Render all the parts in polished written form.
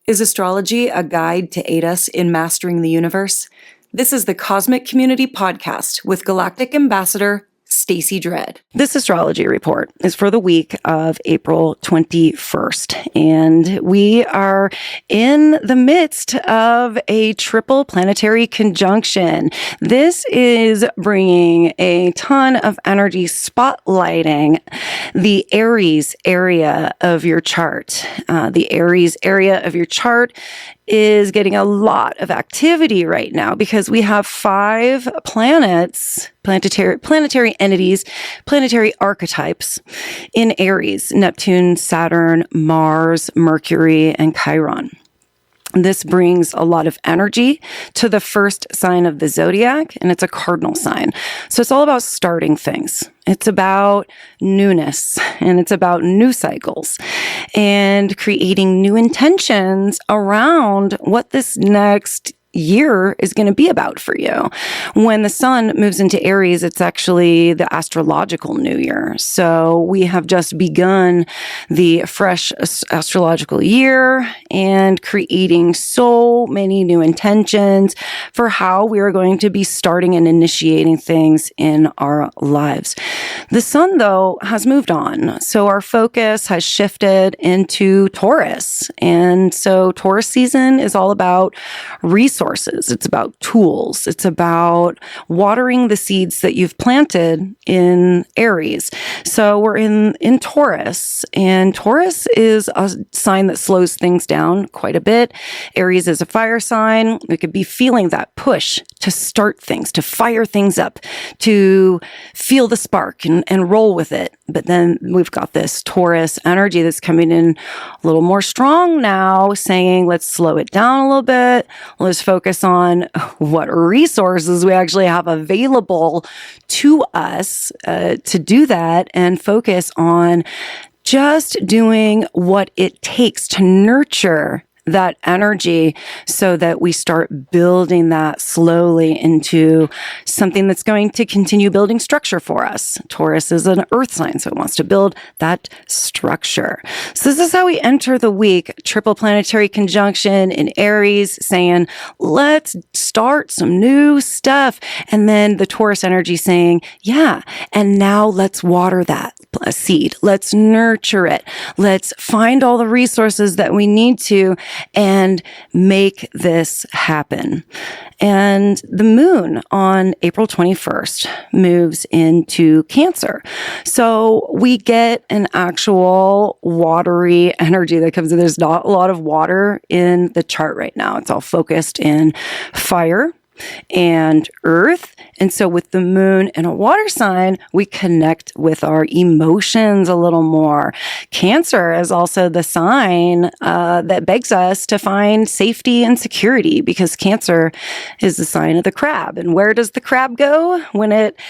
Is astrology a guide to aid us in mastering the universe? This is the Cosmic Community Podcast with Galactic Ambassador Stacey Dredd. This astrology report is for the week of April 21st, and we are in the midst of a triple planetary conjunction. This is bringing a ton of energy, spotlighting the Aries area of your chart. The Aries area of your chart is getting a lot of activity right now because we have 5 planets, planetary entities, planetary archetypes in Aries: Neptune, Saturn, Mars, Mercury, and Chiron. This brings a lot of energy to the first sign of the zodiac, and it's a cardinal sign. So it's all about starting things. It's about newness, and it's about new cycles and creating new intentions around what this next year is going to be about for you. When the sun moves into Aries, it's actually the astrological new year. So we have just begun the fresh astrological year and creating so many new intentions for how we are going to be starting and initiating things in our lives. The sun, though, has moved on. So our focus has shifted into Taurus. And so Taurus season is all about resources. It's about tools. It's about watering the seeds that you've planted in Aries. So we're in Taurus, and Taurus is a sign that slows things down quite a bit. Aries is a fire sign. We could be feeling that push to start things, to fire things up, to feel the spark and roll with it. But then we've got this Taurus energy that's coming in a little more strong now, saying, let's slow it down a little bit. Let's focus on what resources we actually have available to us to do that, and focus on just doing what it takes to nurture that energy so that we start building that slowly into something that's going to continue building structure for us. Taurus is an earth sign, so it wants to build that structure. So this is how we enter the week. Triple planetary conjunction in Aries, saying, let's start some new stuff. And then the Taurus energy saying, yeah, and now let's water that seed. Let's nurture it. Let's find all the resources that we need to and make this happen. And the moon on April 21st moves into Cancer. So we get an actual watery energy that comes in. There's not a lot of water in the chart right now. It's all focused in fire and earth. And so with the moon in a water sign, we connect with our emotions a little more. Cancer is also the sign that begs us to find safety and security, because Cancer is the sign of the crab. And where does the crab go when it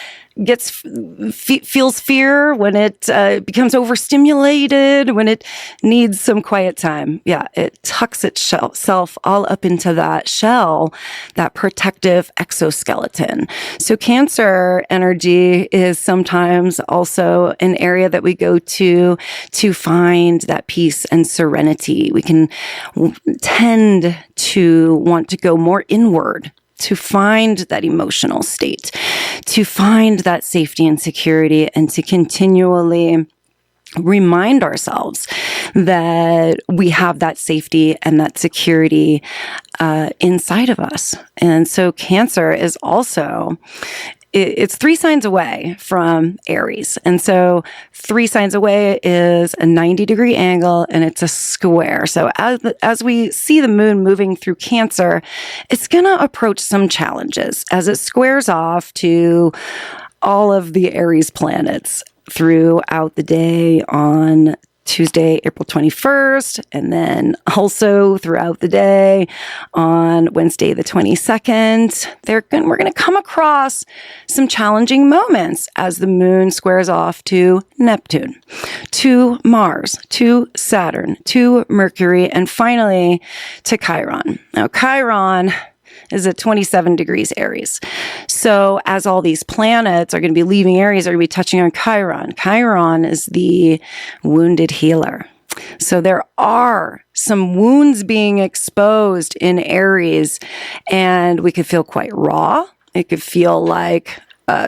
feels fear, when it becomes overstimulated, when it needs some quiet time? Yeah, it tucks itself all up into that shell, that protective exoskeleton. So Cancer energy is sometimes also an area that we go to find that peace and serenity. We can tend to want to go more inward, to find that emotional state, to find that safety and security, and to continually remind ourselves that we have that safety and that security inside of us. And so Cancer is also, it's 3 signs away from Aries. And so 3 signs away is a 90-degree angle, and it's a square. So as we see the moon moving through Cancer, it's going to approach some challenges as it squares off to all of the Aries planets throughout the day on Tuesday, April 21st, and then also throughout the day on Wednesday, the 22nd. We're going to come across some challenging moments as the moon squares off to Neptune, to Mars, to Saturn, to Mercury, and finally to Chiron. Now, Chiron is at 27 degrees Aries. So as all these planets are going to be leaving Aries, are going to be touching on Chiron. Chiron is the wounded healer. So there are some wounds being exposed in Aries, and we could feel quite raw. It could feel like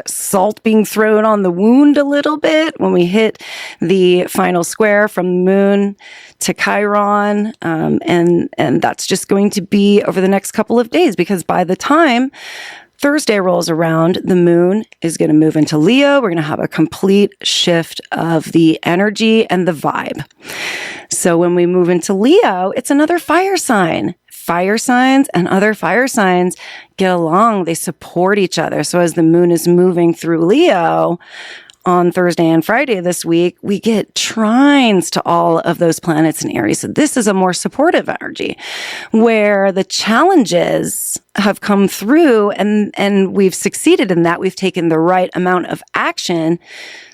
salt being thrown on the wound a little bit when we hit the final square from the moon to Chiron. And that's just going to be over the next couple of days, because by the time Thursday rolls around, the moon is going to move into Leo. We're going to have a complete shift of the energy and the vibe. So when we move into Leo, it's another fire sign. Fire signs and other fire signs get along. They support each other. So as the moon is moving through Leo on Thursday and Friday this week, we get trines to all of those planets in Aries. So this is a more supportive energy where the challenges have come through and we've succeeded in that. We've taken the right amount of action.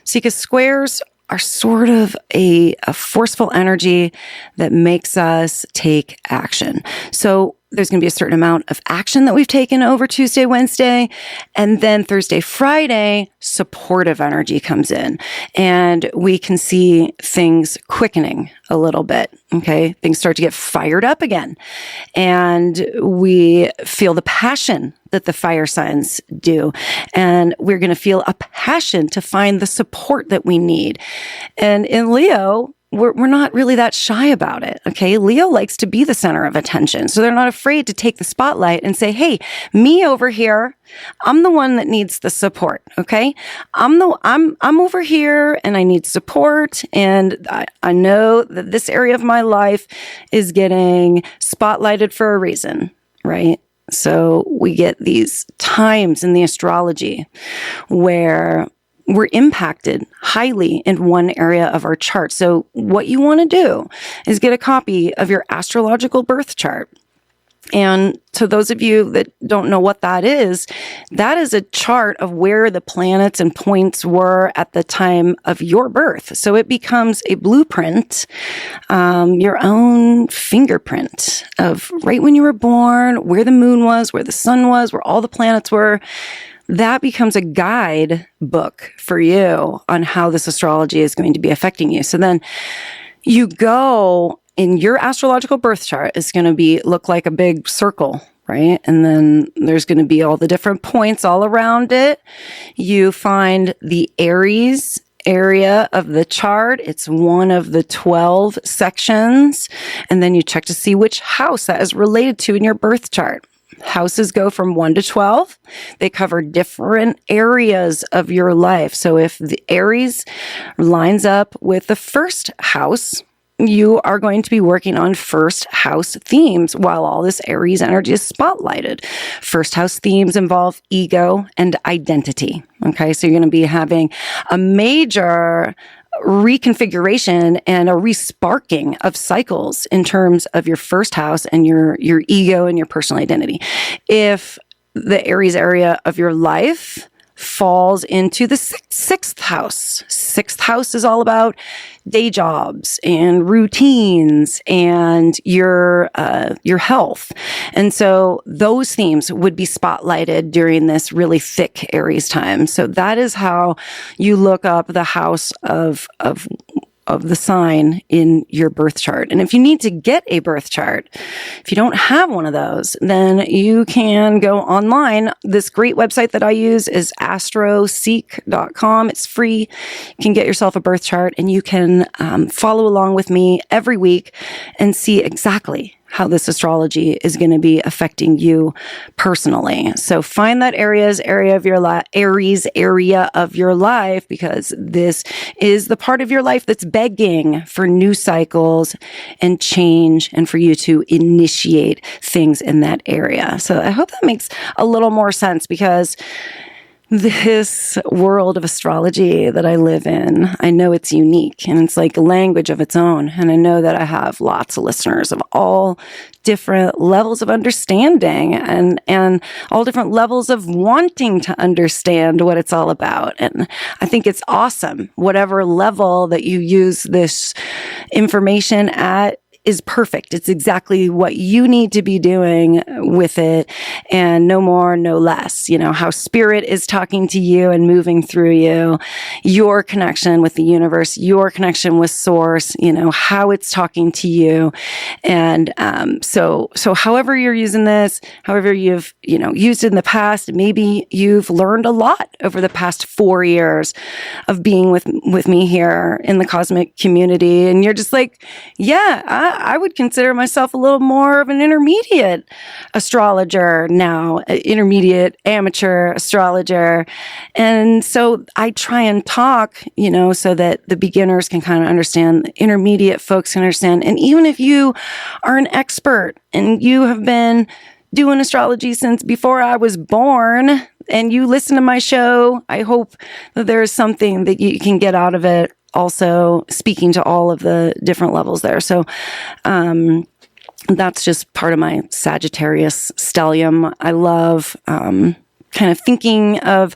See, because squares are sort of a forceful energy that makes us take action. So there's going to be a certain amount of action that we've taken over Tuesday, Wednesday, and then Thursday, Friday, supportive energy comes in and we can see things quickening a little bit. Okay. Things start to get fired up again and we feel the passion that the fire signs do. And we're going to feel a passion to find the support that we need. And in Leo, we're not really that shy about it, okay? Leo likes to be the center of attention. So they're not afraid to take the spotlight and say, hey, me over here, I'm the one that needs the support, okay? I'm over here and I need support. And I know that this area of my life is getting spotlighted for a reason, right? So we get these times in the astrology where we're impacted highly in one area of our chart. So what you want to do is get a copy of your astrological birth chart. And to those of you that don't know what that is a chart of where the planets and points were at the time of your birth. So it becomes a blueprint, your own fingerprint of right when you were born, where the moon was, where the sun was, where all the planets were. That becomes a guide book for you on how this astrology is going to be affecting you. So then you go in your astrological birth chart, it's going to look like a big circle, right? And then there's going to be all the different points all around it. You find the Aries area of the chart. It's one of the 12 sections. And then you check to see which house that is related to in your birth chart. Houses go from 1 to 12. They cover different areas of your life. So if the Aries lines up with the first house, you are going to be working on first house themes while all this Aries energy is spotlighted. First house themes involve ego and identity. Okay, so you're going to be having a major reconfiguration and a resparking of cycles in terms of your first house and your ego and your personal identity. If the Aries area of your life falls into the sixth house. Sixth house is all about day jobs and routines and your health. And so those themes would be spotlighted during this really thick Aries time. So that is how you look up the house of the sign in your birth chart. And if you need to get a birth chart, if you don't have one of those, then you can go online. This great website that I use is astroseek.com. It's free. You can get yourself a birth chart and you can follow along with me every week and see exactly how this astrology is going to be affecting you personally. So find that Aries area of your life, because this is the part of your life that's begging for new cycles and change and for you to initiate things in that area. So I hope that makes a little more sense, because this world of astrology that I live in, I know it's unique and it's like a language of its own. And I know that I have lots of listeners of all different levels of understanding and all different levels of wanting to understand what it's all about. And I think it's awesome, whatever level that you use this information at. is perfect. It's exactly what you need to be doing with it, and no more, no less. How spirit is talking to you and moving through you, your connection with the universe, your connection with source, how it's talking to you. And so however you're using this, however you've, used it in the past, maybe you've learned a lot over the past 4 years of being with me here in the cosmic community. And you're just like, yeah, I would consider myself a little more of an intermediate astrologer now, intermediate amateur astrologer. And so I try and talk, so that the beginners can kind of understand, the intermediate folks can understand. And even if you are an expert and you have been doing astrology since before I was born and you listen to my show, I hope that there's something that you can get out of it, also speaking to all of the different levels there. So that's just part of my Sagittarius stellium. I love kind of thinking of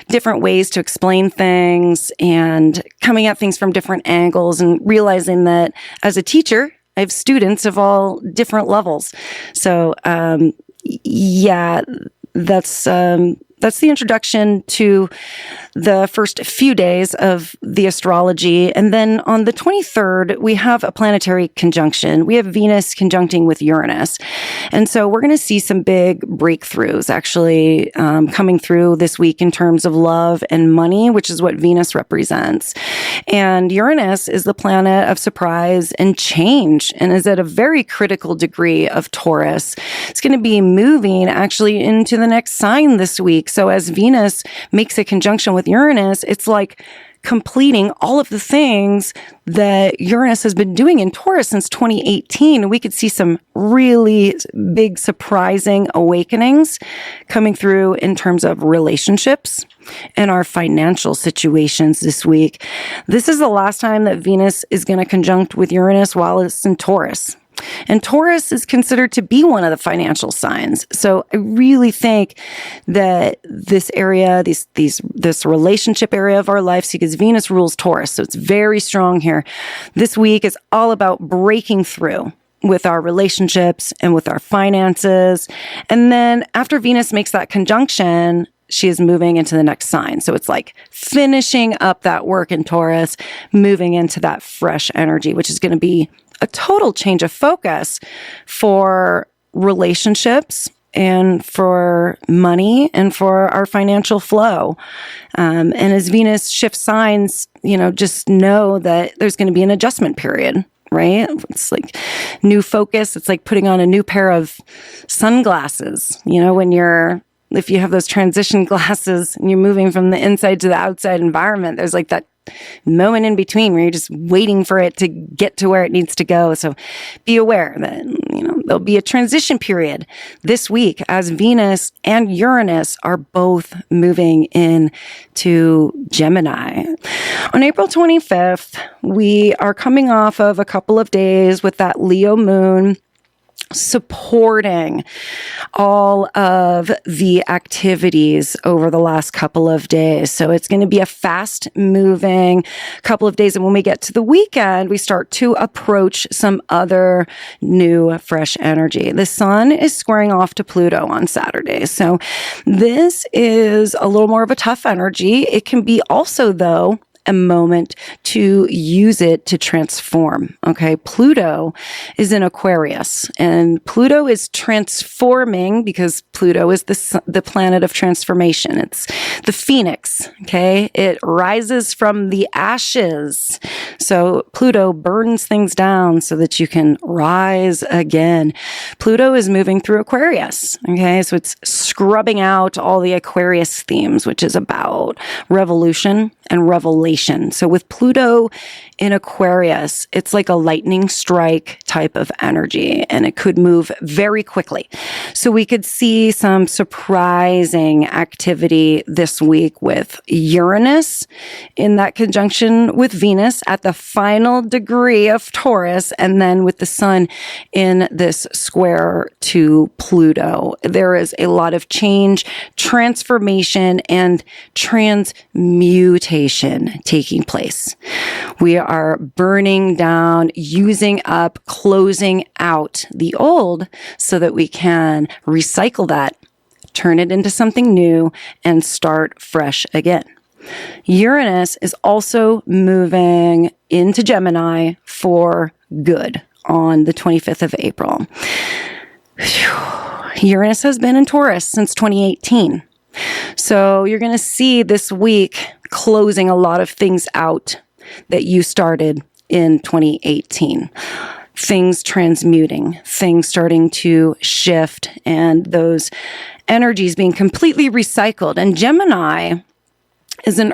different ways to explain things and coming at things from different angles, and realizing that as a teacher, I have students of all different levels. So that's the introduction to the first few days of the astrology. And then on the 23rd, we have a planetary conjunction. We have Venus conjuncting with Uranus. And so we're going to see some big breakthroughs actually coming through this week in terms of love and money, which is what Venus represents. And Uranus is the planet of surprise and change, and is at a very critical degree of Taurus. It's going to be moving actually into the next sign this week. So as Venus makes a conjunction with Uranus, it's like completing all of the things that Uranus has been doing in Taurus since 2018. We could see some really big, surprising awakenings coming through in terms of relationships and our financial situations this week. This is the last time that Venus is going to conjunct with Uranus while it's in Taurus. And Taurus is considered to be one of the financial signs. So I really think that this area, this relationship area of our lives, because Venus rules Taurus, so it's very strong here. This week is all about breaking through with our relationships and with our finances. And then after Venus makes that conjunction, she is moving into the next sign. So it's like finishing up that work in Taurus, moving into that fresh energy, which is going to be a total change of focus for relationships and for money and for our financial flow. And as Venus shifts signs, just know that there's going to be an adjustment period, right? It's like new focus. It's like putting on a new pair of sunglasses, if you have those transition glasses and you're moving from the inside to the outside environment, there's like that moment in between where you're just waiting for it to get to where it needs to go. So be aware that, there'll be a transition period this week as Venus and Uranus are both moving into Gemini. On April 25th, we are coming off of a couple of days with that Leo moon supporting all of the activities over the last couple of days. So it's going to be a fast moving couple of days. And when we get to the weekend, we start to approach some other new fresh energy. The sun is squaring off to Pluto on Saturday. So this is a little more of a tough energy. It can be also, though, a moment to use it to transform. Okay. Pluto is in Aquarius, and Pluto is transforming because Pluto is the planet of transformation. It's the phoenix. Okay. It rises from the ashes. So Pluto burns things down so that you can rise again. Pluto is moving through Aquarius. Okay. So it's scrubbing out all the Aquarius themes, which is about revolution and revelation. So with Pluto in Aquarius, it's like a lightning strike type of energy, and it could move very quickly. So we could see some surprising activity this week with Uranus in that conjunction with Venus at the final degree of Taurus, and then with the sun in this square to Pluto. There is a lot of change, transformation, and transmutation taking place. We are burning down, using up, closing out the old so that we can recycle that, turn it into something new, and start fresh again. Uranus is also moving into Gemini for good on the 25th of April. Uranus has been in Taurus since 2018. So you're going to see this week closing a lot of things out that you started in 2018. Things transmuting, things starting to shift, and those energies being completely recycled. And Gemini is an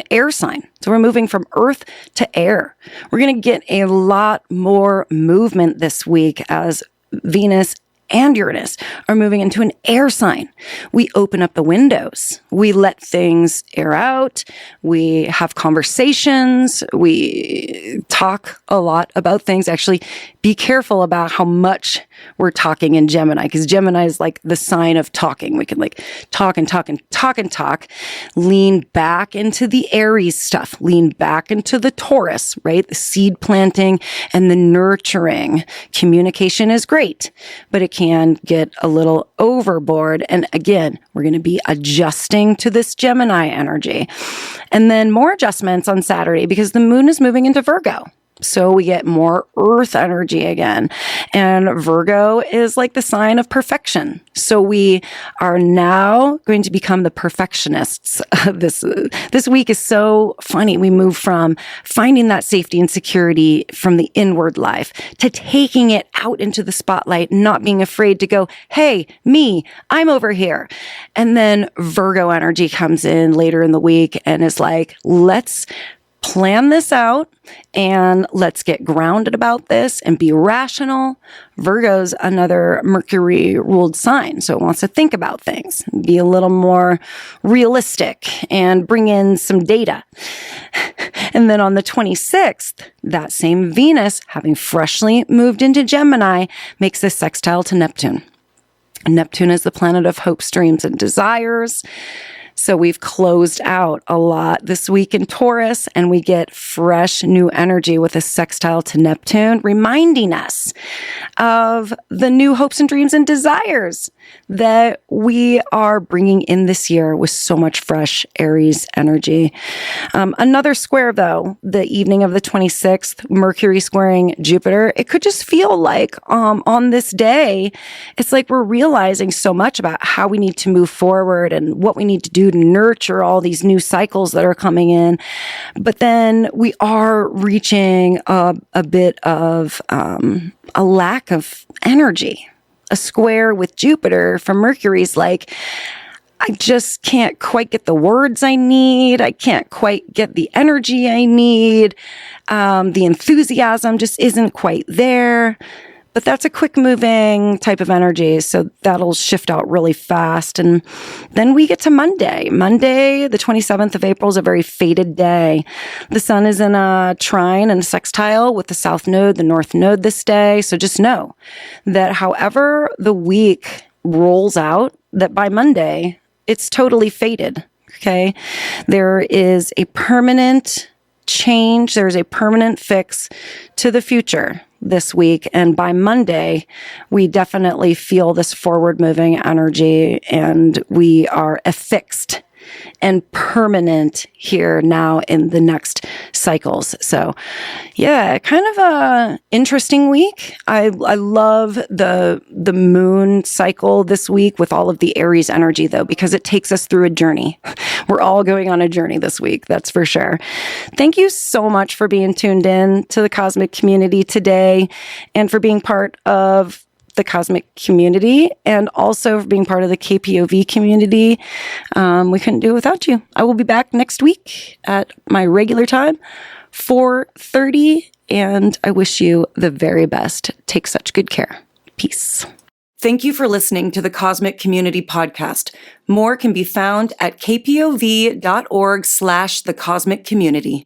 air sign. So we're moving from earth to air. We're going to get a lot more movement this week as Venus and Uranus are moving into an air sign. We open up the windows. We let things air out. We have conversations. We talk a lot about things. Actually, be careful about how much we're talking in Gemini, because Gemini is like the sign of talking. We can like talk and talk and talk and talk. Lean back into the Aries stuff. Lean back into the Taurus, right? The seed planting and the nurturing. Communication is great, but it can get a little overboard. And again, we're going to be adjusting to this Gemini energy. And then more adjustments on Saturday because the moon is moving into Virgo. So we get more earth energy again. And Virgo is like the sign of perfection. So we are now going to become the perfectionists. This week is so funny. We move from finding that safety and security from the inward life to taking it out into the spotlight, not being afraid to go, hey, me, I'm over here. And then Virgo energy comes in later in the week and is like, let's plan this out and let's get grounded about this and be rational. Virgo's another Mercury ruled sign. So it wants to think about things, be a little more realistic and bring in some data. And then on the 26th, that same Venus, having freshly moved into Gemini, makes a sextile to Neptune. Neptune is the planet of hopes, dreams, and desires. So we've closed out a lot this week in Taurus, and we get fresh new energy with a sextile to Neptune, reminding us of the new hopes and dreams and desires that we are bringing in this year with so much fresh Aries energy. Another square, though, the evening of the 26th, Mercury squaring Jupiter, it could just feel like on this day, it's like we're realizing so much about how we need to move forward and what we need to do to nurture all these new cycles that are coming in. But then we are reaching a bit of a lack of energy. A square with Jupiter from Mercury's like, I just can't quite get the words I need. I can't quite get the energy I need. The enthusiasm just isn't quite there. But that's a quick moving type of energy. So that'll shift out really fast. And then we get to Monday. Monday, the 27th of April, is a very fated day. The sun is in a trine and a sextile with the south node, the north node this day. So just know that however the week rolls out, that by Monday, it's totally fated. Okay. There is a permanent change. There's a permanent fix to the future this week. And by Monday, we definitely feel this forward moving energy and we are affixed and permanent here now in the next cycles. So yeah, kind of a interesting week. I love the moon cycle this week with all of the Aries energy though, because it takes us through a journey. We're all going on a journey this week. That's for sure. Thank you so much for being tuned in to the cosmic community today and for being part of the cosmic community and also for being part of the KPOV community. We couldn't do it without you. I will be back next week at my regular time, 4:30, and I wish you the very best. Take such good care. Peace. Thank you for listening to the Cosmic Community Podcast. More can be found at kpov.org/thecosmiccommunity.